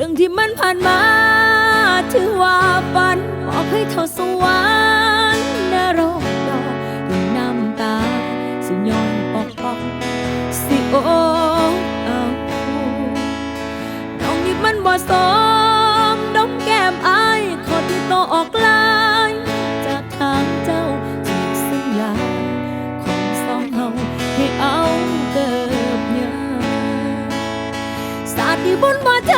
รื่องที่มันผ่านมาถือว่าฝันบอกให้เท่าสวรรค์นรกดอกด้วยน้ำตาสิย้อนปอกปอกสิโอเอาน้องนี่มันบ่สมดมแก้มอายขอที่โตออกลายจากทางเจ้าที่สัญญาของสองเฮาให้เอาเกิบยาสาดที่บนบ่เธอ